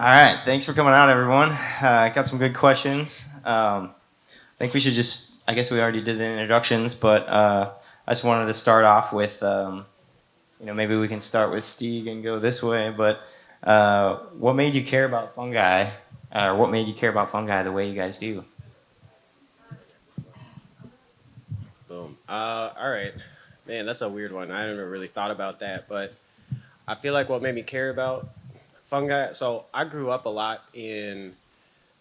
All right, thanks for coming out, everyone. I got some good questions. I think we should just, I guess we already did the introductions, but I just wanted to start off with, maybe we can start with Stieg and go this way, but what made you care about fungi, or what made you care about fungi the way you guys do? Boom. All right. Man, that's a weird one. I haven't really thought about that, but I feel like what made me care about fungi. So I grew up a lot in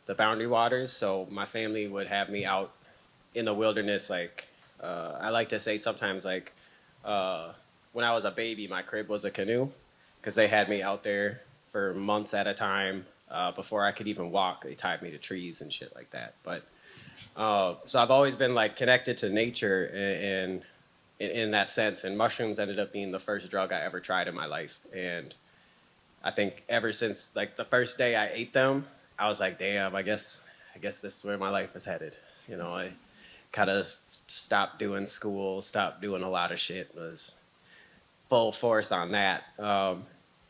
the boundary waters. So my family would have me out in the wilderness. Like I like to say sometimes, like uh, when I was a baby, my crib was a canoe because they had me out there for months at a time before I could even walk. They tied me to trees and shit like that. But so I've always been like connected to nature and in that sense. And mushrooms ended up being the first drug I ever tried in my life. And I think ever since like the first day I ate them, I was like, damn, I guess this is where my life is headed. I kind of stopped doing school, stopped doing a lot of shit, was full force on that.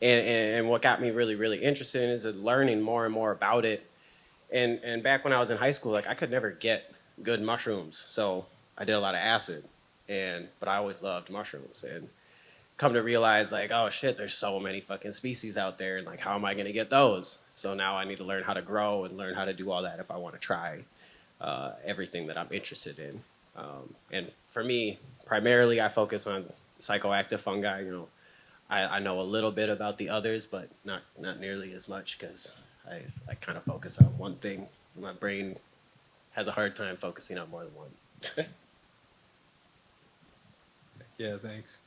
And what got me really, really interested in is learning more and more about it. And back when I was in high school, like I could never get good mushrooms, so I did a lot of acid, but I always loved mushrooms and come to realize like, oh shit, there's so many fucking species out there, and like how am I gonna get those? So now I need to learn how to grow and learn how to do all that if I want to try everything that I'm interested in. And for me, primarily, I focus on psychoactive fungi. I know a little bit about the others, but not nearly as much because I kind of focus on one thing. My brain has a hard time focusing on more than one. Yeah, thanks.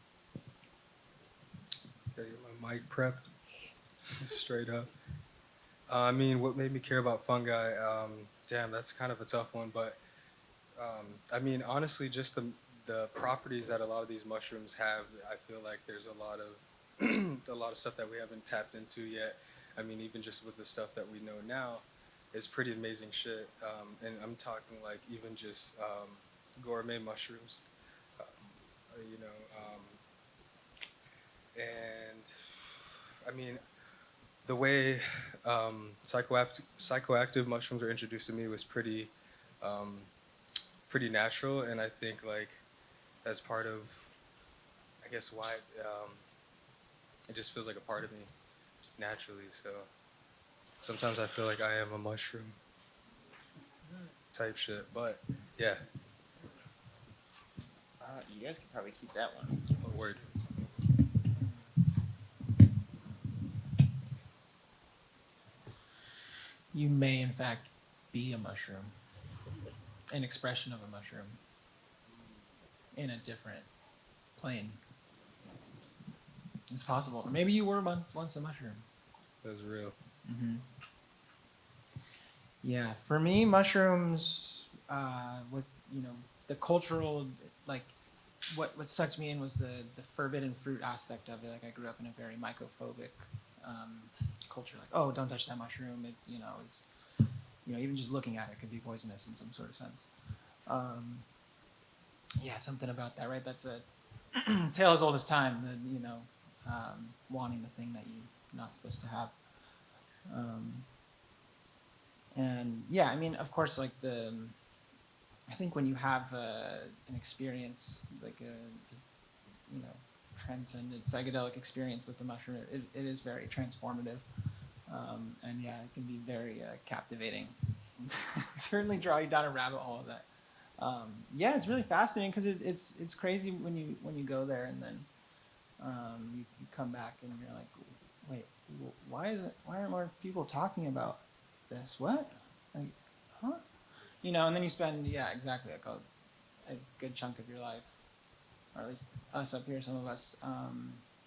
Gotta get my mic prepped straight up. I mean, what made me care about fungi? Damn, that's kind of a tough one, but I mean, honestly, just the properties that a lot of these mushrooms have. I feel like there's a lot of a lot of stuff that we haven't tapped into yet. I mean, even just with the stuff that we know now, it's pretty amazing shit. And I'm talking like even just gourmet mushrooms. Um, you know, and I mean, the way psychoactive mushrooms were introduced to me was um, pretty natural, and I think like that's part of, I guess, why it just feels like a part of me naturally. So sometimes I feel like I am a mushroom type shit, but yeah, You guys could probably keep that one. a word. You may, in fact, be a mushroom, an expression of a mushroom in a different plane. It's possible. Or maybe you were once a mushroom. That's real. Mm-hmm. Yeah, for me, mushrooms. What you know, the cultural like, what sucked me in was the forbidden fruit aspect of it. Like I grew up in a very mycophobic um, culture. Like, oh, don't touch that mushroom. It is even just looking at it could be poisonous in some sort of sense. Um, yeah, something about that, right? That's a tale as old as time. Wanting the thing that you're not supposed to have. Um, and yeah, I mean, of course, like I think when you have an experience like you know transcendent psychedelic experience with the mushroom, it is very transformative, and yeah, it can be very captivating. Certainly draw you down a rabbit hole of that. Yeah, it's really fascinating because it's crazy when you go there and then you come back and you're like, wait, why aren't more people talking about this? What? Like, huh? And then you spend, yeah, exactly, like a good chunk of your life, or at least us up here, some of us,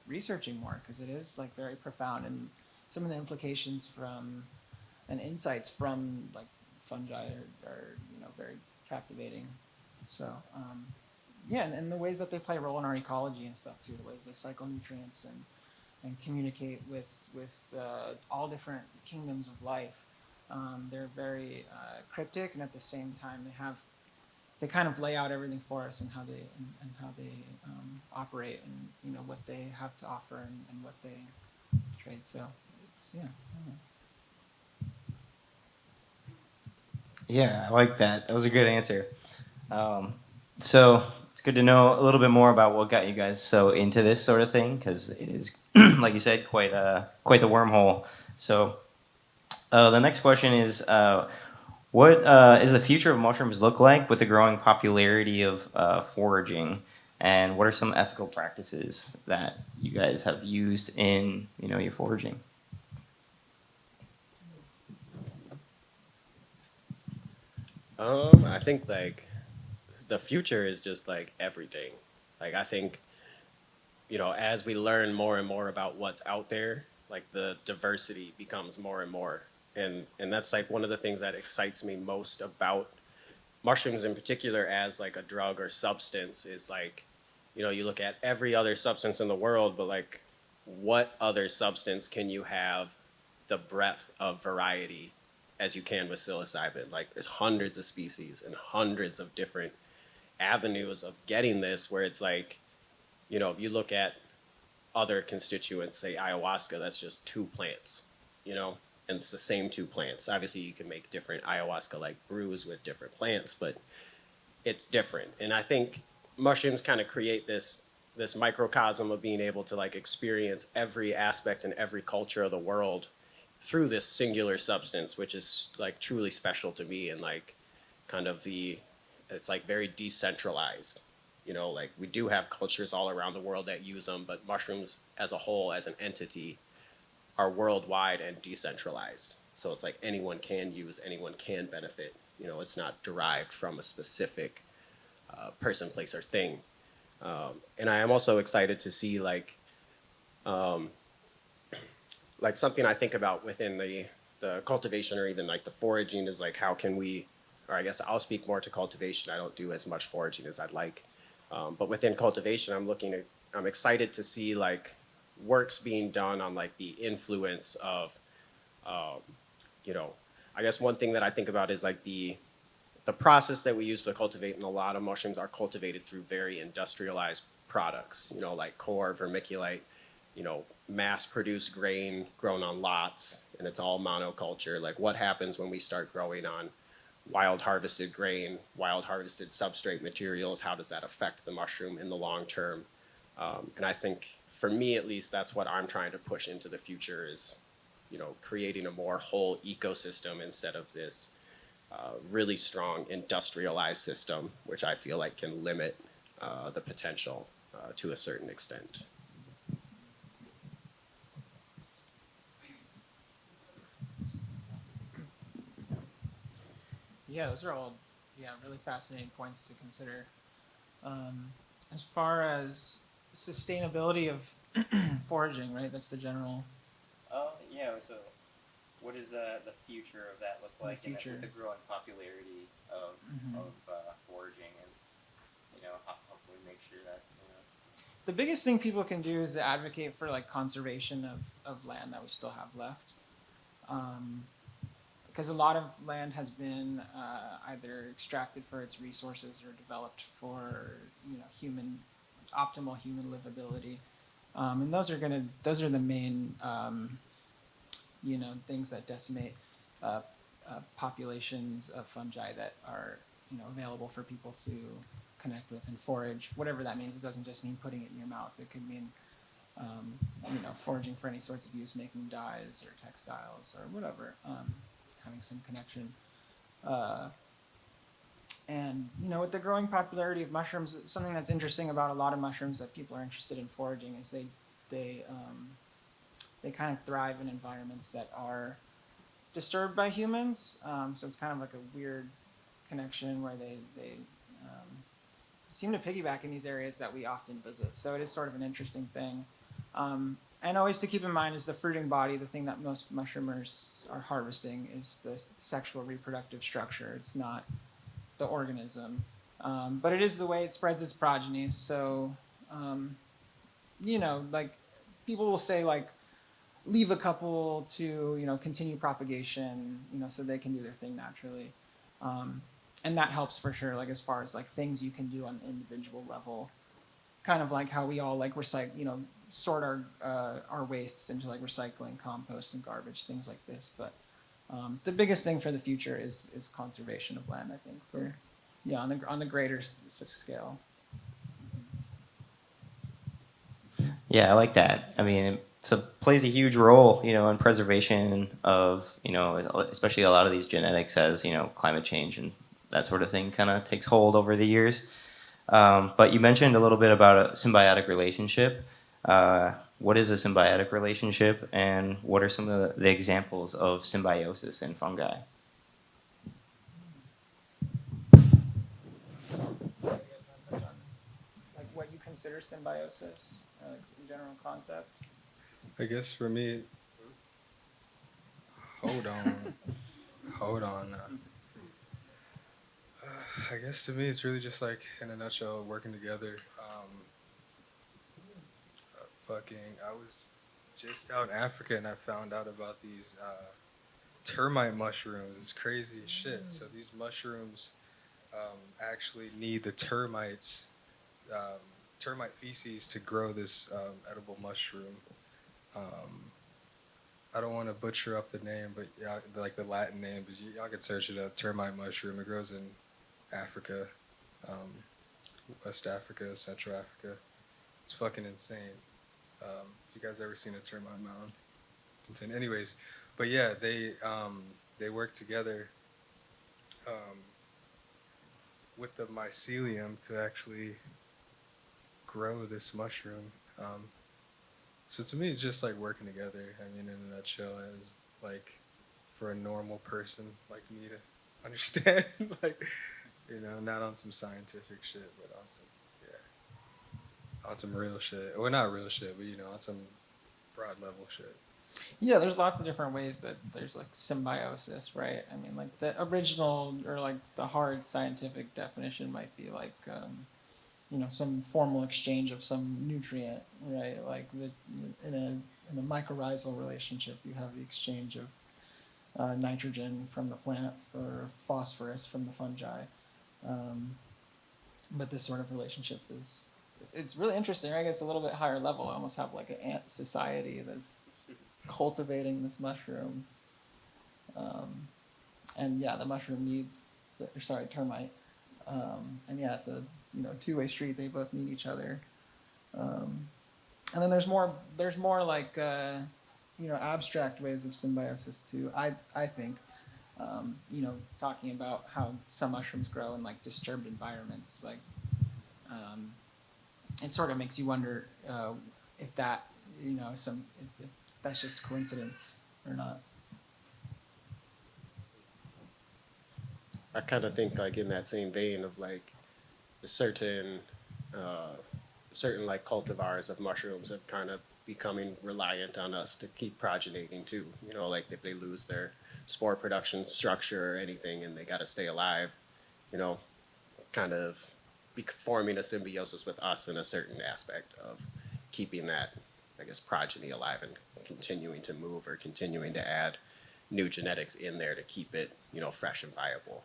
researching more because it is like very profound, and some of the implications from and insights from like fungi are very captivating. So yeah, and the ways that they play a role in our ecology and stuff too, the ways they cycle nutrients and communicate with all different kingdoms of life. They're very cryptic, and at the same time, they kind of lay out everything for us and how they operate, and what they have to offer, and what they trade. So it's, yeah. I don't know. Yeah, I like that. That was a good answer. Um, so it's good to know a little bit more about what got you guys so into this sort of thing, because it is, like you said, quite the wormhole. So the next question is, what is the future of mushrooms look like with the growing popularity of foraging, and what are some ethical practices that you guys have used in your foraging? I think like the future is just like everything. Like I think, as we learn more and more about what's out there, like the diversity becomes more and more. And that's like one of the things that excites me most about mushrooms in particular as like a drug or substance is like, you look at every other substance in the world, but like what other substance can you have the breadth of variety as you can with psilocybin? Like there's hundreds of species and hundreds of different avenues of getting this where it's like, if you look at other constituents, say ayahuasca, that's just two plants, you know, and it's the same two plants. Obviously, you can make different ayahuasca like brews with different plants, but it's different. And I think mushrooms kind of create this microcosm of being able to like experience every aspect and every culture of the world through this singular substance, which is like truly special to me and like kind of it's like very decentralized. Like we do have cultures all around the world that use them, but mushrooms as a whole, as an entity, are worldwide and decentralized. So it's like anyone can use, anyone can benefit. It's not derived from a specific person, place, or thing. And I am also excited to see um, like something I think about within the cultivation or even like the foraging is like how can we, or I guess I'll speak more to cultivation. I don't do as much foraging as I'd like, but within cultivation, I'm excited to see like works being done on like the influence of, um, you know, I guess one thing that I think about is like the process that we use to cultivate, and a lot of mushrooms are cultivated through very industrialized products, like core, vermiculite, mass-produced grain grown on lots, and it's all monoculture. Like what happens when we start growing on wild harvested grain, wild harvested substrate materials? How does that affect the mushroom in the long term? And I think for me, at least, that's what I'm trying to push into the future is, creating a more whole ecosystem instead of this really strong industrialized system, which I feel like can limit the potential to a certain extent. Yeah, those are all really fascinating points to consider. Um, as far as sustainability of foraging, right? That's the general Yeah. So, what does the future of that look like, future. with the growing popularity of Mhm. foraging, and how can we make sure that The biggest thing people can do is to advocate for like conservation of land that we still have left. Because a lot of land has been either extracted for its resources or developed for human optimal human livability, and those are the main things that decimate uh, populations of fungi that are available for people to connect with and forage. Whatever that means, it doesn't just mean putting it in your mouth. It could mean foraging for any sorts of use, making dyes or textiles or whatever, having some connection. Uh, and with the growing popularity of mushrooms, something that's interesting about a lot of mushrooms that people are interested in foraging is they kind of thrive in environments that are disturbed by humans. So it's kind of like a weird connection where they seem to piggyback in these areas that we often visit. So it is sort of an interesting thing. And always to keep in mind is the fruiting body, the thing that most mushroomers are harvesting is the sexual reproductive structure. It's not the organism. But it is the way it spreads its progeny. So, like people will say like, leave a couple to continue propagation, so they can do their thing naturally, and that helps for sure. Like as far as like things you can do on the individual level, kind of like how we all like recycle, sort our wastes into like recycling, compost, and garbage, things like this. But The biggest thing for the future is conservation of land. I think for yeah on the greater scale. Yeah, I like that. I mean, it plays a huge role, in preservation of, especially a lot of these genetics as, climate change and that sort of thing kind of takes hold over the years. But you mentioned a little bit about a symbiotic relationship. What is a symbiotic relationship, and what are some of the examples of symbiosis in fungi? Like what you consider symbiosis, in general concept. I guess for me, hold on, hold on. I guess to me, it's really just like, in a nutshell, working together. I was just out in Africa and I found out about these termite mushrooms. It's crazy as shit. So these mushrooms actually need the um, termite feces to grow this edible mushroom. Um, I don't want to butcher up the name, but yeah, like the Latin name, but y'all can search it up. Termite mushroom. It grows in Africa, um, West Africa, Central Africa. It's fucking insane. If you guys ever seen a termite mound, it's insane. Anyways, but yeah, they work together um, with the mycelium to actually grow this mushroom. So to me, it's just like working together. I mean, in a nutshell, as like for a normal person like me to understand, like not on some scientific shit, but on some on some real shit. Well, not real shit, but on some broad level shit. Yeah, there's lots of different ways that there's like symbiosis, right? I mean, like the original or like the hard scientific definition might be like, some formal exchange of some nutrient, right? Like in a mycorrhizal relationship, you have the exchange of nitrogen from the plant for phosphorus from the fungi. Um, but this sort of relationship it's really interesting, right? It's a little bit higher level. I almost have like an ant society that's cultivating this mushroom. Um, and yeah, the mushroom needs, termite. And yeah, it's a two-way street. They both need each other. Um, and then there's more like abstract ways of symbiosis too. I think talking about how some mushrooms grow in like disturbed environments, like um, it sort of makes you wonder if that if that's just coincidence or not. I kind of think like in that same vein of like certain uh, certain like cultivars of mushrooms have kind of becoming reliant on us to keep progeniting too. Like if they lose their spore production structure or anything and they got to stay alive, you know, kind of be forming a symbiosis with us in a certain aspect of keeping that, I guess, progeny alive and continuing to move or continuing to add new genetics in there to keep it, fresh and viable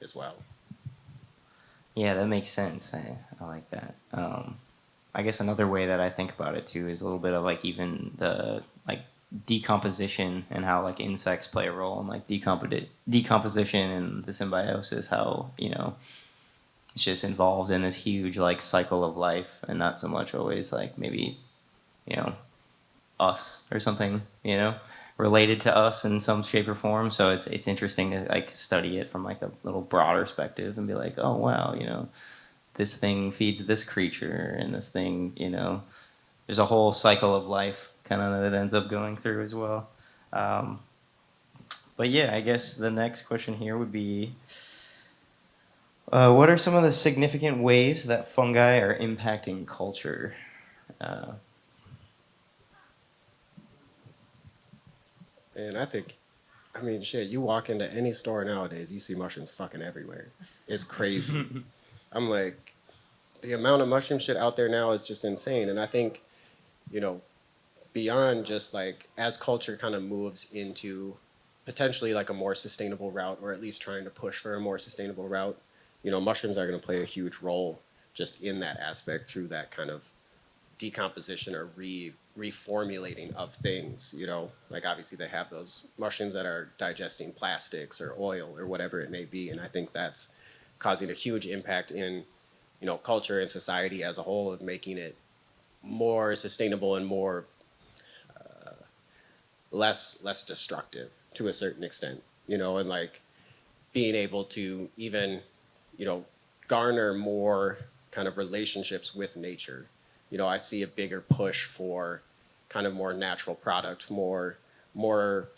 as well. Yeah, that makes sense. I like that. I guess another way that I think about it too is a little bit of like even the like decomposition and how like insects play a role in like decomposition and the symbiosis. How it's just involved in this huge like cycle of life, and not so much always like maybe you know us or something related to us in some shape or form. So it's interesting to like study it from like a little broader perspective and be like, oh wow, this thing feeds this creature, and this thing, there's a whole cycle of life kind of that ends up going through as well. Um, but yeah, I guess the next question here would be, what are some of the significant ways that fungi are impacting culture? Uh, And I think, I mean, shit, you walk into any store nowadays, you see mushrooms fucking everywhere. It's crazy. I'm like, the amount of mushroom shit out there now is just insane. And I think, you know, beyond just like as culture kind of moves into potentially like a more sustainable route, or at least trying to push for a more sustainable route, mushrooms are going to play a huge role just in that aspect through that kind of decomposition or reformulating of things, you know, like obviously they have those mushrooms that are digesting plastics or oil or whatever it may be. And I think that's causing a huge impact in, you know, culture and society as a whole, of making it more sustainable and more less destructive to a certain extent, you know, and like being able to even, you know, garner more kind of relationships with nature. You know, I see a bigger push for kind of more natural product, more more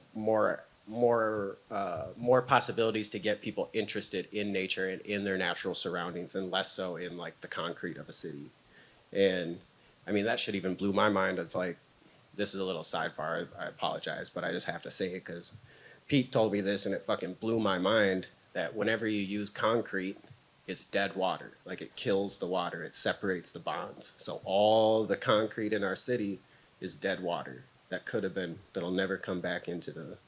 possibilities to get people interested in nature and in their natural surroundings, and less so in like the concrete of a city. And I mean, that shit even blew my mind. Of like, this is a little sidebar. I apologize, but I just have to say it because Pete told me this, and it fucking blew my mind. That whenever you use concrete, it's dead water. Like, it kills the water. It separates the bonds. So all the concrete in our city is dead water that could have been, that'll never come back into the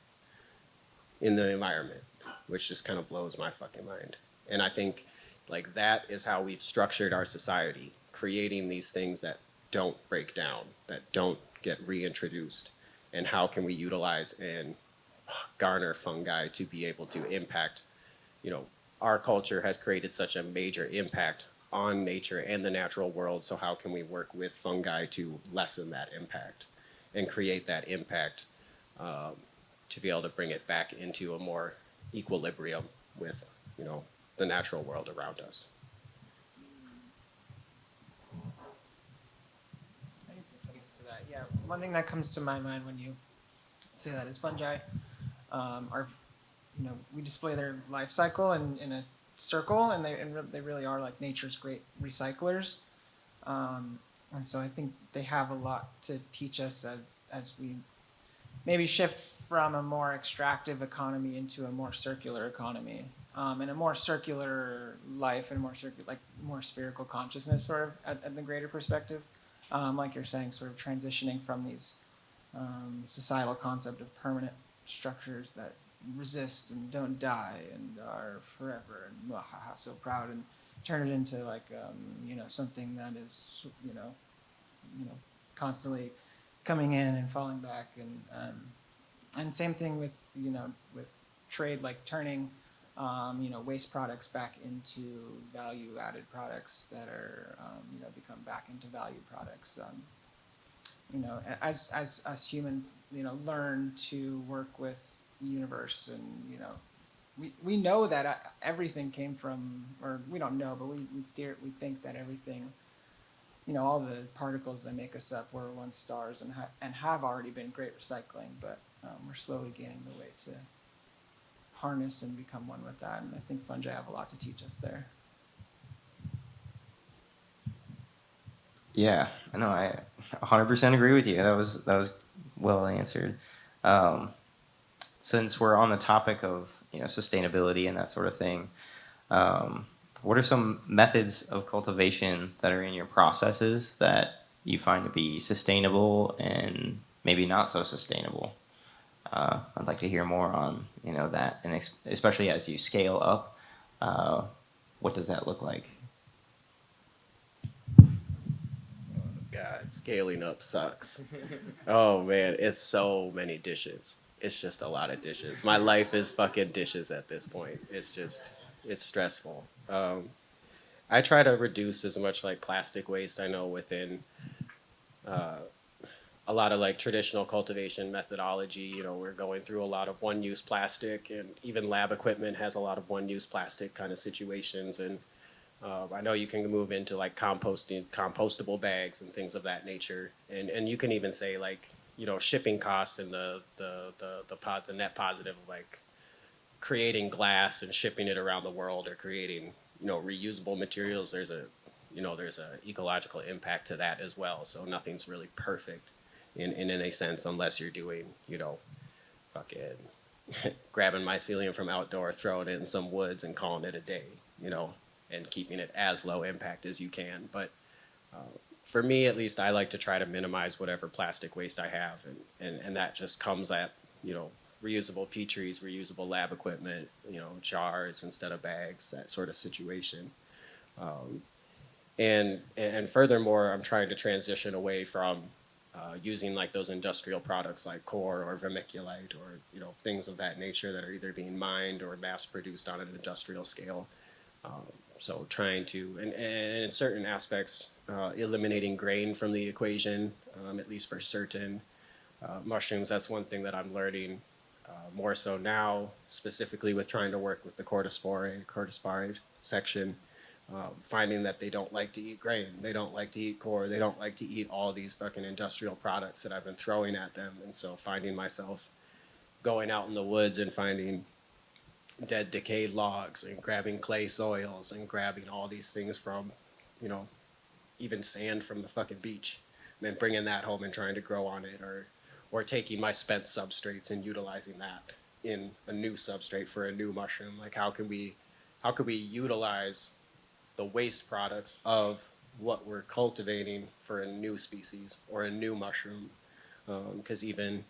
environment, which just kind of blows my fucking mind. And I think like that is how we've structured our society, creating these things that don't break down, that don't get reintroduced. And how can we utilize and garner fungi to be able to impact, you know, our culture has created such a major impact on nature and the natural world. So how can we work with fungi to lessen that impact and create that impact, to be able to bring it back into a more equilibrium with, you know, the natural world around us? To that, yeah. One thing that comes to my mind when you say that is fungi are, you know, we display their life cycle in a circle, and they really are like nature's great recyclers. And so I think they have a lot to teach us as we maybe shift from a more extractive economy into a more circular economy, and a more circular life, and more spherical consciousness, sort of at the greater perspective. Like you're saying, sort of transitioning from these societal concept of permanent structures that resist and don't die and are forever and so proud, and turn it into like you know, something that is, you know, constantly coming in and falling back, and same thing with, you know, with trade, like turning you know, waste products back into value added products that are you know, become back into value products. You know, as humans, you know, learn to work with the universe, and you know, we know that everything came from, or we don't know, but we think that everything, you know, all the particles that make us up were once stars, and have already been great recycling, but we're slowly gaining the way to harness and become one with that. And I think fungi have a lot to teach us there. Yeah, I know. I 100% agree with you. That was well answered. Since we're on the topic of, you know, sustainability and that sort of thing, what are some methods of cultivation that are in your processes that you find to be sustainable and maybe not so sustainable? I'd like to hear more on, you know, that, and especially as you scale up, what does that look like? God, scaling up sucks. Oh man, it's so many dishes. It's just a lot of dishes. My life is fucking dishes at this point. It's just, it's stressful. I try to reduce as much like plastic waste. I know within a lot of like traditional cultivation methodology, you know, we're going through a lot of one-use plastic, and even lab equipment has a lot of one-use plastic kind of situations. And I know you can move into like compostable bags and things of that nature. And you can even say like, you know, shipping costs and the net positive of like creating glass and shipping it around the world, or creating, you know, reusable materials. There's a ecological impact to that as well. So nothing's really perfect in any sense, unless you're doing, you know, fucking grabbing mycelium from outdoor, throwing it in some woods and calling it a day, you know, and keeping it as low impact as you can. But for me, at least, I like to try to minimize whatever plastic waste I have. And that just comes at, you know, reusable petries, reusable lab equipment, you know, jars instead of bags, that sort of situation. And furthermore, I'm trying to transition away from using like those industrial products like core or vermiculite or things of that nature that are either being mined or mass produced on an industrial scale. Um, so trying to, and in certain aspects, eliminating grain from the equation, at least for certain mushrooms. That's one thing that I'm learning more so now, specifically with trying to work with the cordyspare section, finding that they don't like to eat grain, they don't like to eat core, they don't like to eat all these fucking industrial products that I've been throwing at them. And so finding myself going out in the woods and finding dead, decayed logs and grabbing clay soils and grabbing all these things from, you know, even sand from the fucking beach, and then bringing that home and trying to grow on it, or taking my spent substrates and utilizing that in a new substrate for a new mushroom. Like how could we utilize the waste products of what we're cultivating for a new species or a new mushroom? Because even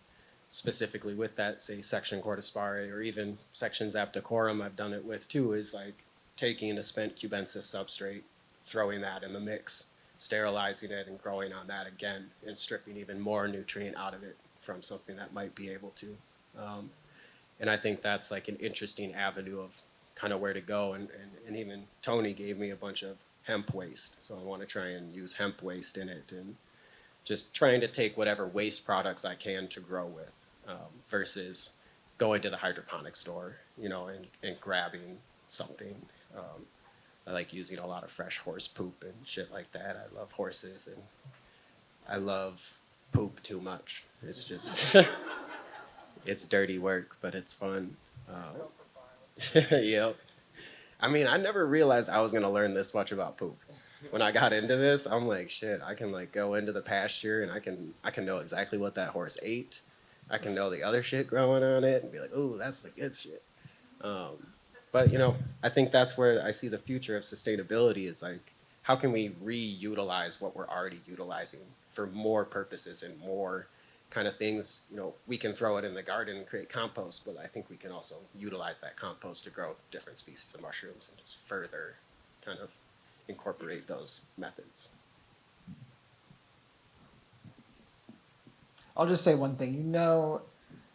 specifically with that, say, section cordyspare or even section zapticorum, I've done it with too, is like taking a spent cubensis substrate, throwing that in the mix, sterilizing it and growing on that again, and stripping even more nutrient out of it from something that might be able to. Um, and I think that's like an interesting avenue of kind of where to go. And even Tony gave me a bunch of hemp waste. So I want to try and use hemp waste in it and just trying to take whatever waste products I can to grow with versus going to the hydroponic store, and grabbing something. Um, I like using a lot of fresh horse poop and shit like that. I love horses and I love poop too much. It's just, it's dirty work, but it's fun. Yep. I mean, I never realized I was gonna learn this much about poop. When I got into this, I'm like, shit, I can like go into the pasture and I can know exactly what that horse ate. I can know the other shit growing on it and be like, oh, that's the good shit. Um, but I think that's where I see the future of sustainability is like, how can we reutilize what we're already utilizing for more purposes and more kind of things? We can throw it in the garden and create compost, but I think we can also utilize that compost to grow different species of mushrooms and just further kind of incorporate those methods. I'll just say one thing.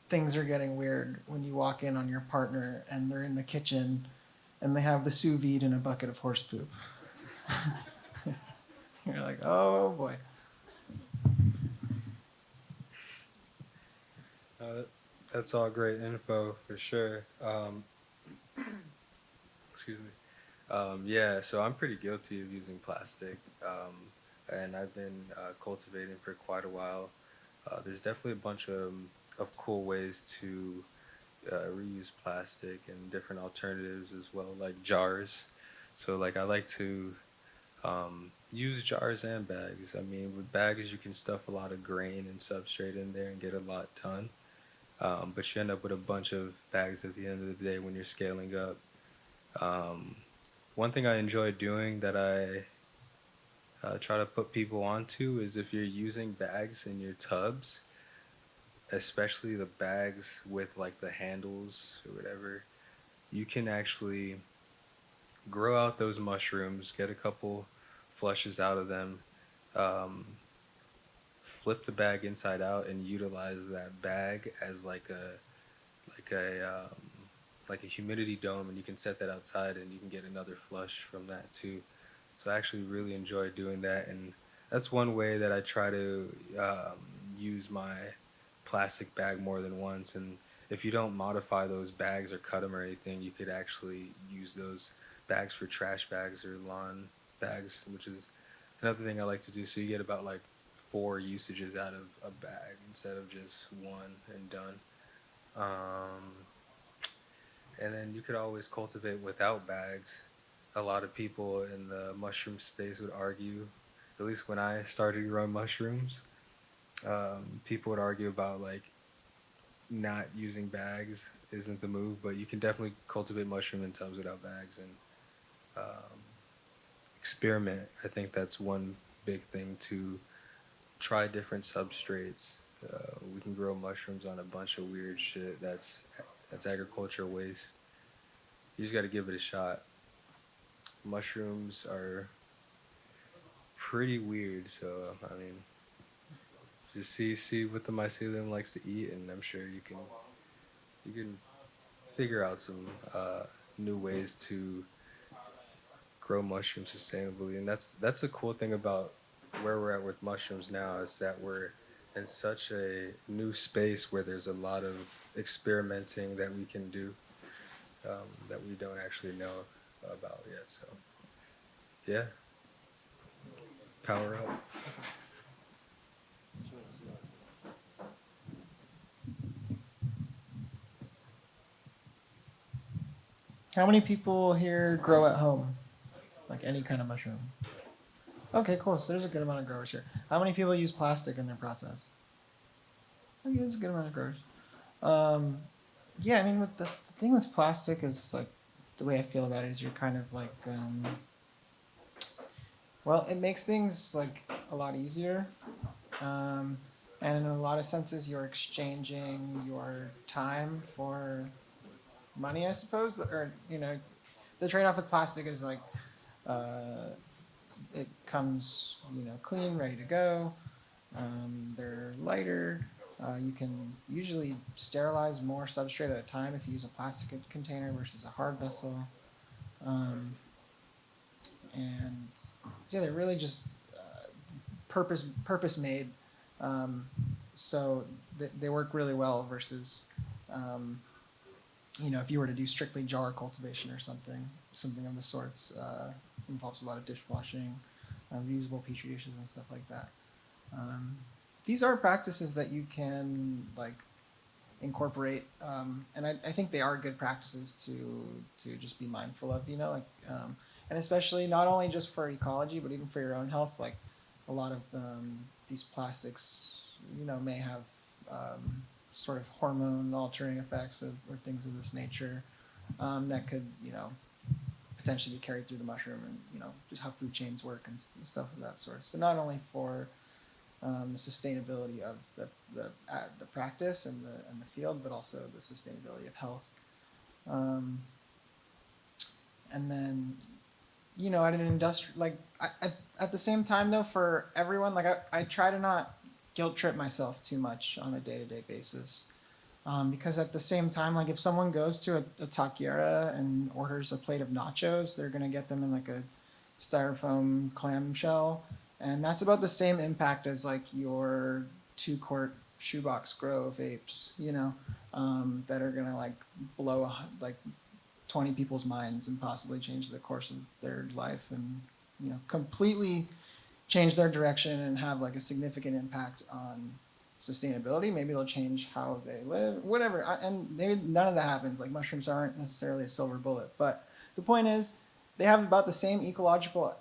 Things are getting weird when you walk in on your partner and they're in the kitchen and they have the sous vide in a bucket of horse poop. You're like, oh boy. Uh, that's all great info for sure. Excuse me. Yeah, so I'm pretty guilty of using plastic, and I've been cultivating for quite a while. There's definitely a bunch of cool ways to reuse plastic and different alternatives as well, like jars. So, like, I like to use jars and bags. I mean, with bags, you can stuff a lot of grain and substrate in there and get a lot done. But you end up with a bunch of bags at the end of the day when you're scaling up. Um, One thing I enjoy doing that I try to put people onto is if you're using bags in your tubs, especially the bags with like the handles or whatever, you can actually grow out those mushrooms, get a couple flushes out of them, um, flip the bag inside out, and utilize that bag as like a like a humidity dome, and you can set that outside, and you can get another flush from that too. So I actually really enjoy doing that, and that's one way that I try to use my plastic bag more than once. And if you don't modify those bags or cut them or anything, you could actually use those bags for trash bags or lawn bags, which is another thing I like to do. So you get about like 4 usages out of a bag instead of just one and done. Um, and then you could always cultivate without bags. A lot of people in the mushroom space would argue, at least when I started growing mushrooms, people would argue about like not using bags isn't the move, but you can definitely cultivate mushroom in tubs without bags and um, experiment. I think that's one big thing to try different substrates. We can grow mushrooms on a bunch of weird shit. That's agriculture waste. You just got to give it a shot. Mushrooms are pretty weird. So I mean, just see what the mycelium likes to eat, and I'm sure you can figure out some new ways to grow mushrooms sustainably. And that's the cool thing about where we're at with mushrooms now, is that we're in such a new space where there's a lot of experimenting that we can do, that we don't actually know about yet. So yeah, power up. How many people here grow at home? Like any kind of mushroom? Okay, cool. So there's a good amount of growers here. How many people use plastic in their process? Okay, there's a good amount of growers. Um, yeah, I mean, with the thing with plastic is like the way I feel about it is you're kind of like, well, it makes things like a lot easier. Um, and in a lot of senses, you're exchanging your time for money, I suppose. Or, the trade off with plastic is like, uh, it comes, clean, ready to go. They're lighter. You can usually sterilize more substrate at a time if you use a plastic container versus a hard vessel. And yeah, they're really just purpose made. Um, so they work really well versus, um, if you were to do strictly jar cultivation or something of the sorts, involves a lot of dishwashing, reusable petri dishes and stuff like that. Um, these are practices that you can like incorporate, and I think they are good practices to just be mindful of. And especially not only just for ecology, but even for your own health. Like a lot of these plastics, may have sort of hormone altering effects or things of this nature, that could, potentially be carried through the mushroom, and just how food chains work and stuff of that sort. So not only for the sustainability of the practice and the field, but also the sustainability of health. Um, and then, at an industrial, like at the same time though, for everyone, like I try to not guilt trip myself too much on a day-to-day basis. Because at the same time, like if someone goes to a taqueria and orders a plate of nachos, they're gonna get them in like a styrofoam clamshell, and that's about the same impact as like your 2-quart shoebox grow of vapes, that are gonna like blow like 20 people's minds and possibly change the course of their life, and completely change their direction and have like a significant impact on sustainability. Maybe they'll change how they live, whatever. And maybe none of that happens. Like mushrooms aren't necessarily a silver bullet, but the point is they have about the same ecological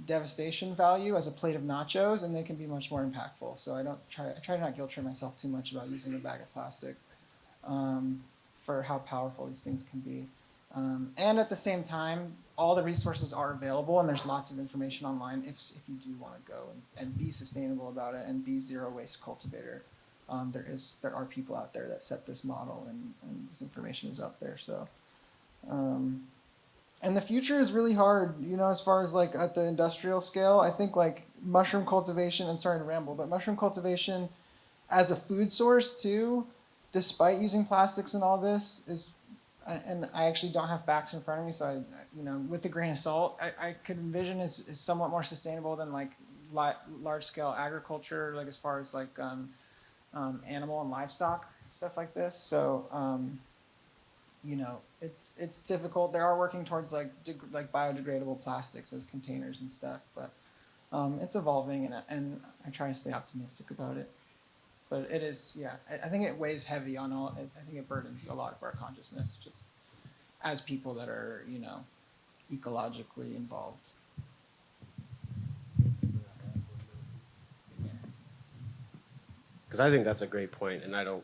devastation value as a plate of nachos, and they can be much more impactful. So I try to not guilt trip myself too much about using a bag of plastic, for how powerful these things can be. And at the same time, all the resources are available, and there's lots of information online if you do want to go and be sustainable about it and be zero waste cultivator. There are people out there that set this model, and this information is out there. So, and the future is really hard, as far as like at the industrial scale. I think like mushroom cultivation, and sorry to ramble, but mushroom cultivation as a food source too, despite using plastics and all this, is, and I actually don't have facts in front of me, so with a grain of salt, I could envision is somewhat more sustainable than like large scale agriculture, like as far as like animal and livestock stuff like this. So it's difficult. They are working towards like biodegradable plastics as containers and stuff, but it's evolving, and I try to stay optimistic about it. But it is, yeah. I think it weighs heavy on all. I think it burdens a lot of our consciousness, just as people that are, ecologically involved. Because I think that's a great point, and I don't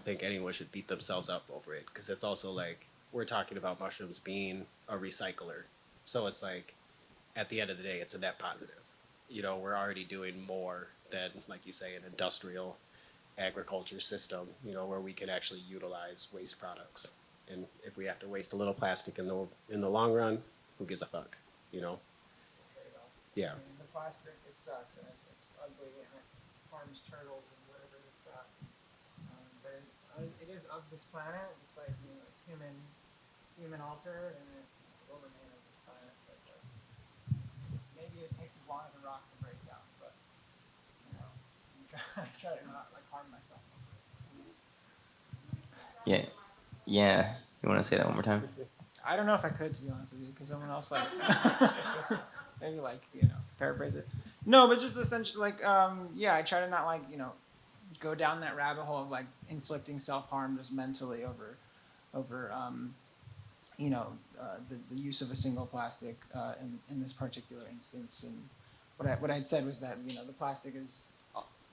think anyone should beat themselves up over it, because it's also like we're talking about mushrooms being a recycler, so it's like at the end of the day, it's a net positive. We're already doing more than, like you say, an industrial agriculture system, where we can actually utilize waste products. And if we have to waste a little plastic in the long run, who gives a fuck, you know? Yeah. I mean, the plastic, it sucks, and it's ugly, and it harms turtles and whatever it's got. But it is of this planet, just like human altered, and it will remain of this planet. So it's like, maybe it takes as long as a rock to break down, but I try to not like harm myself. Yeah. Yeah. You want to say that one more time? I don't know if I could, to be honest with you, because someone else like maybe like paraphrase it. No, but just essentially like yeah, I try to not like go down that rabbit hole of like inflicting self harm just mentally over the use of a single plastic in this particular instance. And what I'd said was that the plastic is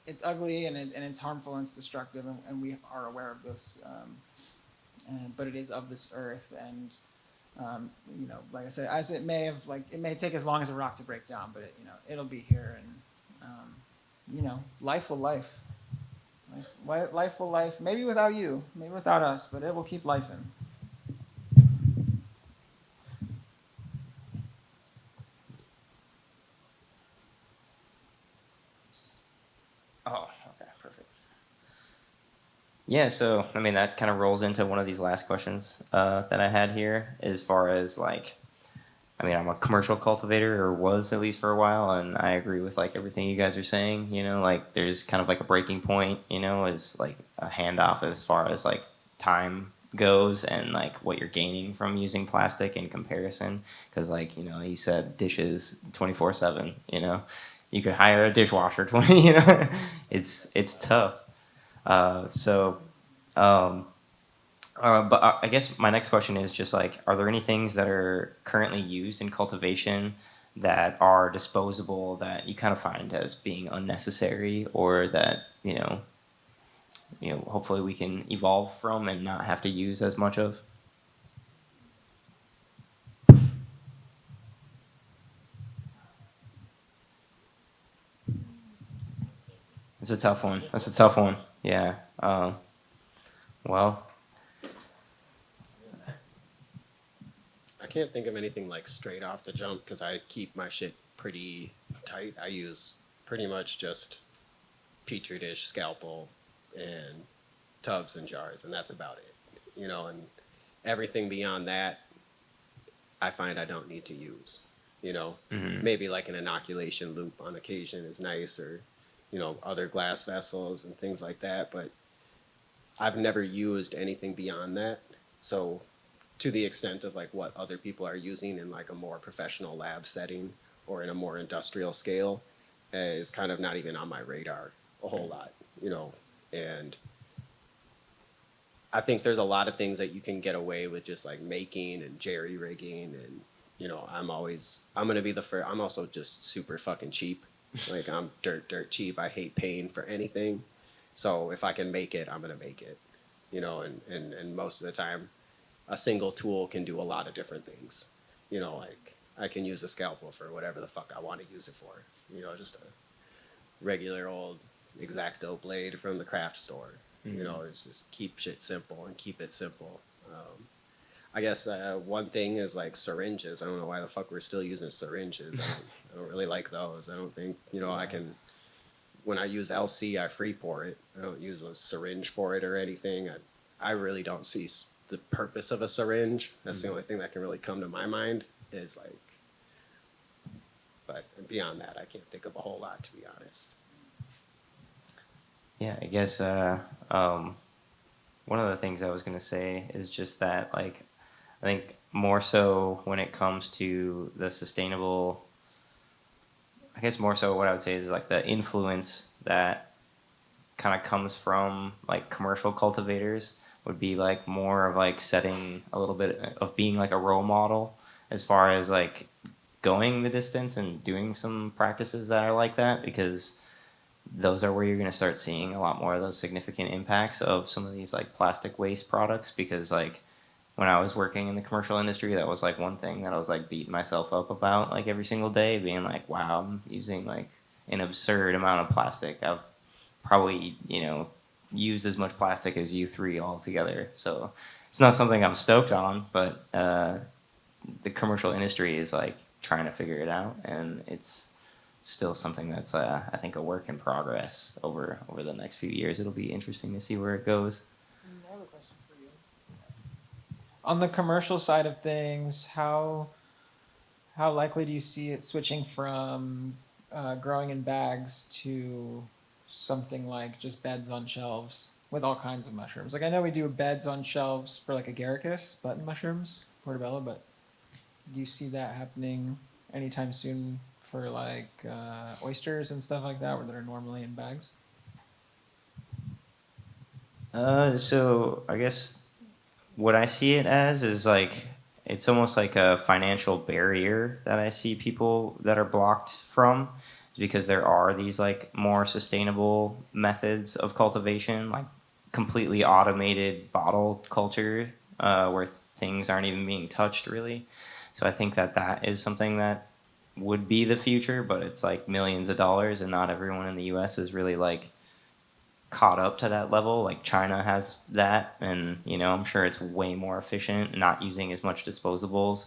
it's ugly and it's harmful and it's destructive, and we are aware of this. But it is of this earth, and like I said, as it may take as long as a rock to break down, but it'll be here, and life will life. Life will life. Maybe without you, maybe without us, but it will keep life in. Oh, okay, perfect. Yeah, so I mean that kind of rolls into one of these last questions that I had here, as far as like, I mean, I'm a commercial cultivator, or was at least for a while, and I agree with like everything you guys are saying. Like there's kind of like a breaking point. Is like a handoff as far as like time goes, and like what you're gaining from using plastic in comparison. Because like you said dishes 24/7. You could hire a dishwasher 20. It's tough. So, but I guess my next question is just like, are there any things that are currently used in cultivation that are disposable that you kind of find as being unnecessary, or that hopefully we can evolve from and not have to use as much of? It's a tough one. That's a tough one. Yeah. Well. I can't think of anything like straight off the jump because I keep my shit pretty tight. I use pretty much just petri dish, scalpel, and tubs and jars, and that's about it. And everything beyond that, I find I don't need to use. Mm-hmm. Maybe like an inoculation loop on occasion is nice, or other glass vessels and things like that. But I've never used anything beyond that. So to the extent of like what other people are using in like a more professional lab setting or in a more industrial scale is kind of not even on my radar a whole lot, and I think there's a lot of things that you can get away with just like making and jerry rigging, and I'm going to be the first. I'm also just super fucking cheap. Like I'm dirt cheap. I hate paying for anything. So if I can make it, I'm going to make it, and most of the time a single tool can do a lot of different things. Like I can use a scalpel for whatever the fuck I want to use it for. Just a regular old X-Acto blade from the craft store. Mm-hmm. It's just keep shit simple and keep it simple. I guess one thing is like syringes. I don't know why the fuck we're still using syringes. I don't really like those. I don't think I can. When I use LC, I free pour it. I don't use a syringe for it or anything. I really don't see the purpose of a syringe. That's the only thing that can really come to my mind is like, but beyond that, I can't think of a whole lot, to be honest. Yeah, I guess one of the things I was going to say is just that, like, I think more so when it comes to the sustainable, I guess more so what I would say is like the influence that kind of comes from like commercial cultivators would be like more of like setting a little bit of being like a role model as far as like going the distance and doing some practices that are like that, because those are where you're going to start seeing a lot more of those significant impacts of some of these like plastic waste products. Because like when I was working in the commercial industry, that was like one thing that I was like beating myself up about like every single day, being like, wow, I'm using like an absurd amount of plastic. I've probably used as much plastic as you three all together. So it's not something I'm stoked on, but the commercial industry is like trying to figure it out, and it's still something that's I think a work in progress over the next few years. It'll be interesting to see where it goes. I have a question for you. On the commercial side of things, how likely do you see it switching from growing in bags to something like just beds on shelves with all kinds of mushrooms? Like I know we do beds on shelves for like agaricus, button mushrooms, portobello, but do you see that happening anytime soon for like oysters and stuff like that, where that are normally in bags? So I guess what I see it as is like it's almost like a financial barrier that I see people that are blocked from because there are these like more sustainable methods of cultivation, like completely automated bottle culture, where things aren't even being touched really. So I think that that is something that would be the future, but it's like millions of dollars, and not everyone in the U.S. is really like caught up to that level. Like China has that, and I'm sure it's way more efficient, not using as much disposables,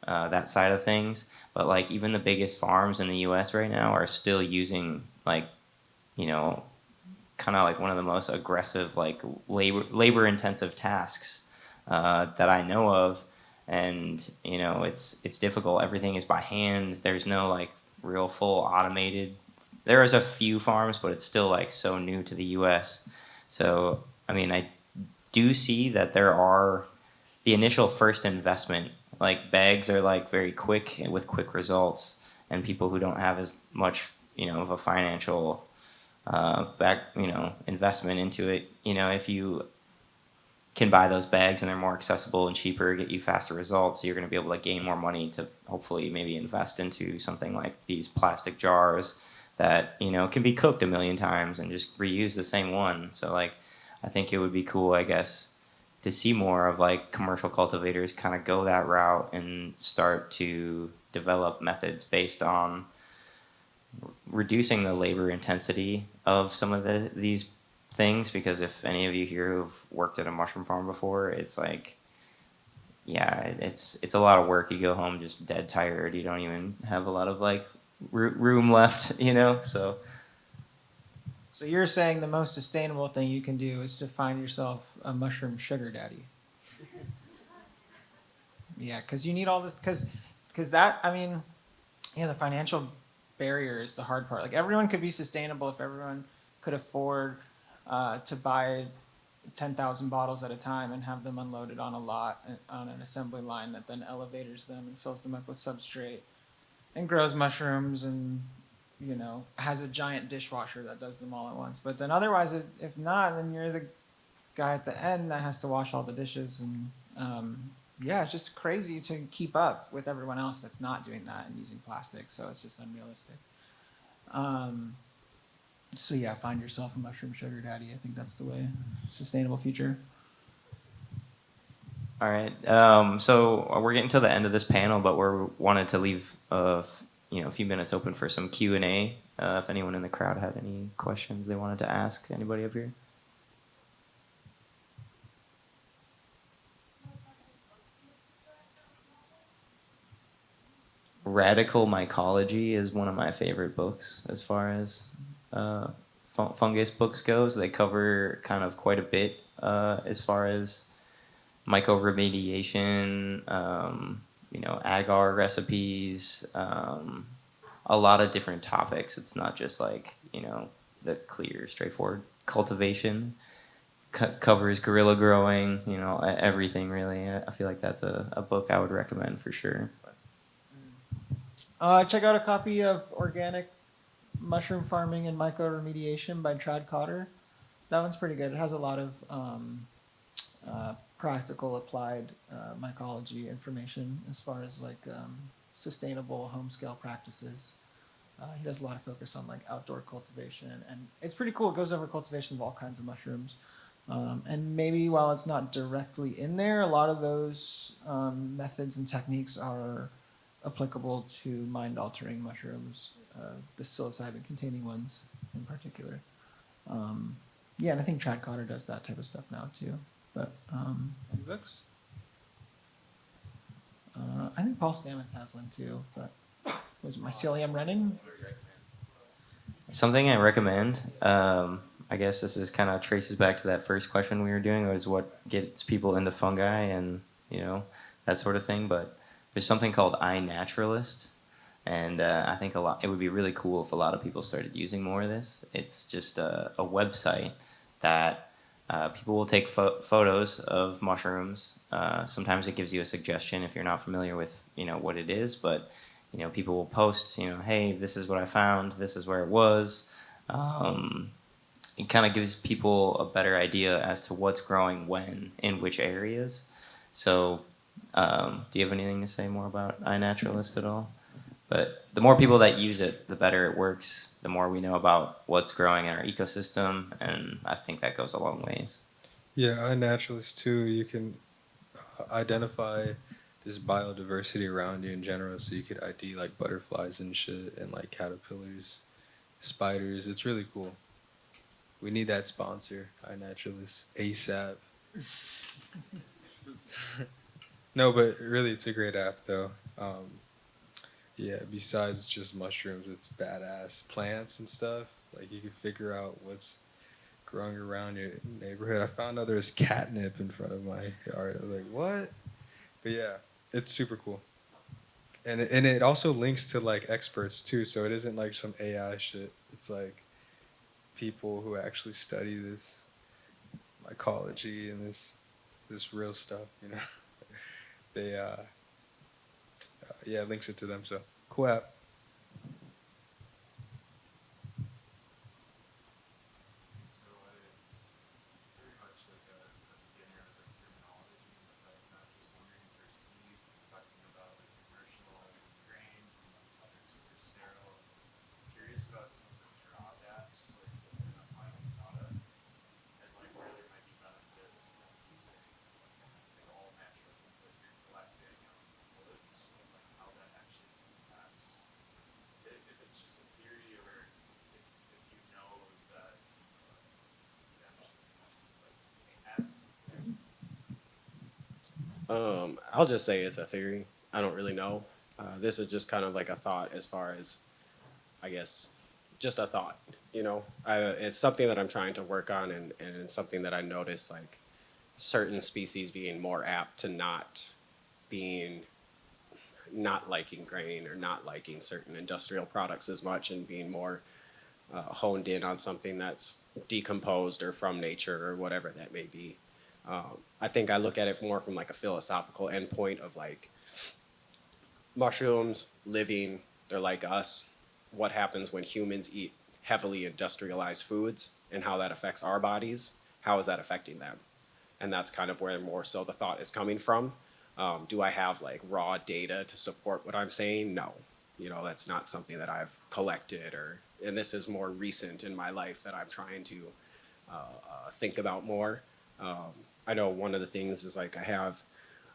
that side of things. But like even the biggest farms in the U.S. right now are still using like you know kind of like one of the most aggressive like labor intensive tasks that I know of, and it's difficult. Everything is by hand. There's no like real full automated. There is a few farms, but it's still like so new to the U.S. So I mean, I do see that there are the initial first investment. Like bags are like very quick and with quick results, and people who don't have as much of a financial investment into it. If you can buy those bags and they're more accessible and cheaper, get you faster results, you're going to be able to gain more money to hopefully maybe invest into something like these plastic jars that can be cooked a million times and just reuse the same one. So like I think it would be cool, I guess, to see more of like commercial cultivators kind of go that route and start to develop methods based on reducing the labor intensity of some of these things. Because if any of you here who've worked at a mushroom farm before, it's like, yeah, it's a lot of work. You go home just dead tired. You don't even have a lot of like room left, so. So you're saying the most sustainable thing you can do is to find yourself a mushroom sugar daddy. Yeah, because you need all this, because that, I mean, yeah, the financial barrier is the hard part. Like everyone could be sustainable if everyone could afford to buy 10,000 bottles at a time and have them unloaded on a lot on an assembly line that then elevators them and fills them up with substrate and grows mushrooms and has a giant dishwasher that does them all at once. But then otherwise, if not, then you're the guy at the end that has to wash all the dishes and yeah, it's just crazy to keep up with everyone else that's not doing that and using plastic. So it's just unrealistic. So yeah, find yourself a mushroom sugar daddy. I think that's the way. Sustainable future. All right. So we're getting to the end of this panel, but we wanted to leave a few minutes open for some Q&A. If anyone in the crowd had any questions they wanted to ask, anybody up here? Radical Mycology is one of my favorite books as far as fungus books goes. They cover kind of quite a bit as far as mycoremediation, agar recipes, a lot of different topics. It's not just like the clear, straightforward cultivation. Covers guerrilla growing, everything really. I feel like that's a book I would recommend for sure. Check out a copy of Organic Mushroom Farming and Mycoremediation by Trad Cotter. That one's pretty good. It has a lot of practical applied mycology information as far as like sustainable home scale practices. He does a lot of focus on like outdoor cultivation, and it's pretty cool. It goes over cultivation of all kinds of mushrooms. And maybe while it's not directly in there, a lot of those methods and techniques are applicable to mind-altering mushrooms, the psilocybin-containing ones in particular. Yeah, and I think Trad Cotter does that type of stuff now too. But Any books? I think Paul Stamets has one too. But was it Mycelium Running? Something I recommend, I guess this is kind of traces back to that first question we were doing, was what gets people into fungi and, you know, that sort of thing. But there's something called iNaturalist, and I think it would be really cool if a lot of people started using more of this. It's just a website that people will take photos of mushrooms. Sometimes it gives you a suggestion if you're not familiar with, you know, what it is, but people will post, hey, this is what I found, this is where it was. Um, it kind of gives people a better idea as to what's growing when in which areas. So, do you have anything to say more about iNaturalist at all? But the more people that use it, the better it works. The more we know about what's growing in our ecosystem, and I think that goes a long ways. Yeah, iNaturalist too. You can identify this biodiversity around you in general, so you could ID like butterflies and shit, and like caterpillars, spiders. It's really cool. We need that sponsor, iNaturalist, ASAP. No, but really, it's a great app though. Yeah, besides just mushrooms, it's badass. Plants and stuff. Like you can figure out what's growing around your neighborhood. I found out there's catnip in front of my yard. I was like, what? But yeah, it's super cool. And it also links to like experts too, so it isn't like some AI shit. It's like people who actually study this mycology and this real stuff, you know. They yeah, links it to them, so cool app. So I very much like a beginner of the terminology and stuff, and I was just wondering for Steve, talking about like commercial grains and other super sterile. Curious about some of the drawbacks like within a final product, and like where there might be benefit of using like all natural input you're collecting out in the woods, and like how that actually impacts. If it's just a theory, or if you know that actually like may have something. I'll just say it's a theory. I don't really know. This is just kind of like a thought, as far as, I guess, just a thought. It's something that I'm trying to work on, and it's something that I notice, like certain species being more apt to being not liking grain, or not liking certain industrial products as much, and being more honed in on something that's decomposed or from nature or whatever that may be. I think I look at it more from like a philosophical endpoint of like mushrooms living, they're like us. What happens when humans eat heavily industrialized foods, and how that affects our bodies? How is that affecting them? And that's kind of where more so the thought is coming from. Do I have like raw data to support what I'm saying? No. That's not something that I've collected, and this is more recent in my life that I'm trying to think about more. I know one of the things is like I have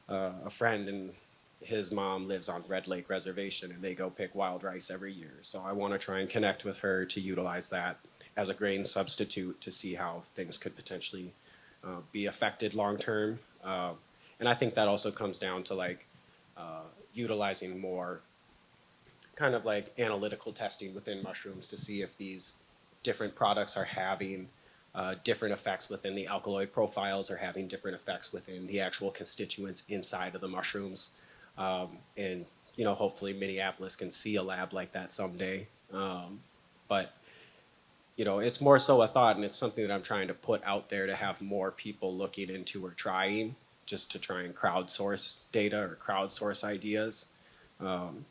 a friend, and his mom lives on Red Lake Reservation, and they go pick wild rice every year. So I want to try and connect with her to utilize that as a grain substitute, to see how things could potentially be affected long term. And I think that also comes down to like utilizing more kind of like analytical testing within mushrooms, to see if these different products are having different effects within the alkaloid profiles, or having different effects within the actual constituents inside of the mushrooms. And hopefully Minneapolis can see a lab like that someday. But it's more so a thought, and it's something that I'm trying to put out there, to have more people looking into or trying, just to try and crowdsource data or crowdsource ideas. Um,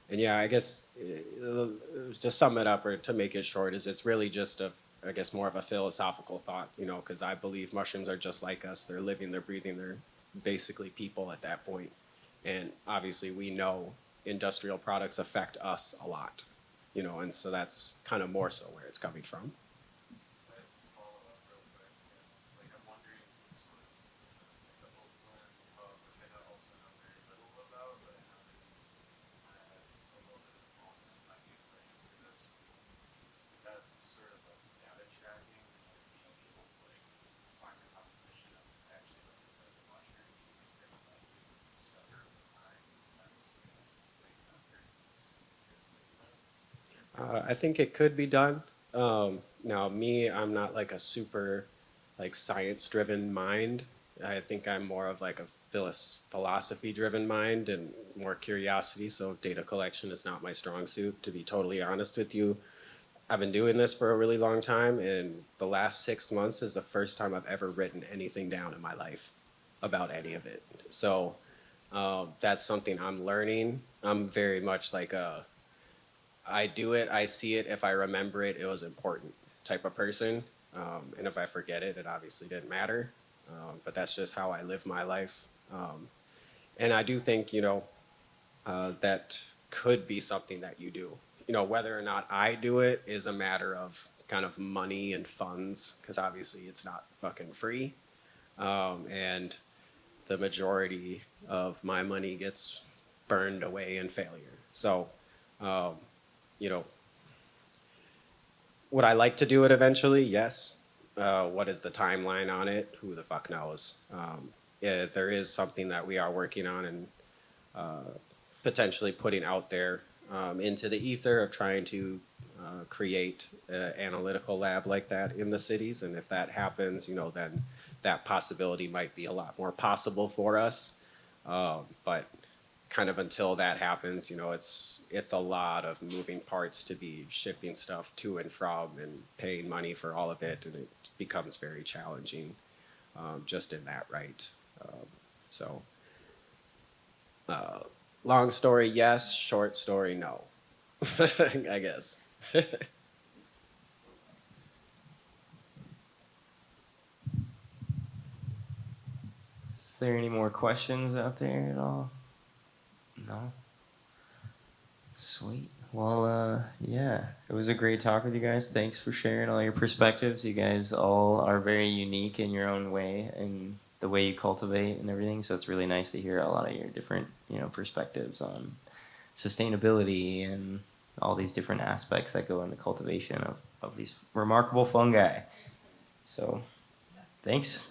and yeah, I guess to sum it up, or to make it short, is it's really just I guess more of a philosophical thought, because I believe mushrooms are just like us. They're living, they're breathing, they're basically people at that point. And obviously we know industrial products affect us a lot, and so that's kind of more so where it's coming from. I just follow up real quick. Like I'm wondering, just like the Oakland hub, which I know also know very little about, but I know that you kind of had a little bit of involvement and might be able to answer this. That sort of like data tracking and like being able to like find the composition of actually what's inside the mushroom, do you think that can likely be discovered over time? That's like an effort. I think it could be done. Now, me, I'm not like a super like science-driven mind. I think I'm more of like a philosophy-driven mind and more curiosity. So data collection is not my strong suit, to be totally honest with you. I've been doing this for a really long time, and the last 6 months is the first time I've ever written anything down in my life about any of it. So that's something I'm learning. I'm very much like a I do it, I see it. If I remember it, it was important type of person. And if I forget it, it obviously didn't matter. But that's just how I live my life. And I do think, that could be something that you do. Whether or not I do it is a matter of kind of money and funds, because obviously it's not fucking free. And the majority of my money gets burned away in failure. So, um, you know, would I like to do it eventually? Yes. What is the timeline on it? Who the fuck knows? Yeah, there is something that we are working on and potentially putting out there into the ether of trying to create an analytical lab like that in the cities. And if that happens, then that possibility might be a lot more possible for us. But kind of until that happens, it's a lot of moving parts to be shipping stuff to and from and paying money for all of it, and it becomes very challenging just in that right. So, uh, long story, yes. Short story, no. I guess. Is there any more questions out there at all? No? Sweet. Well, yeah, it was a great talk with you guys. Thanks for sharing all your perspectives. You guys all are very unique in your own way and the way you cultivate and everything. So it's really nice to hear a lot of your different, perspectives on sustainability and all these different aspects that go into cultivation of these remarkable fungi. So, thanks.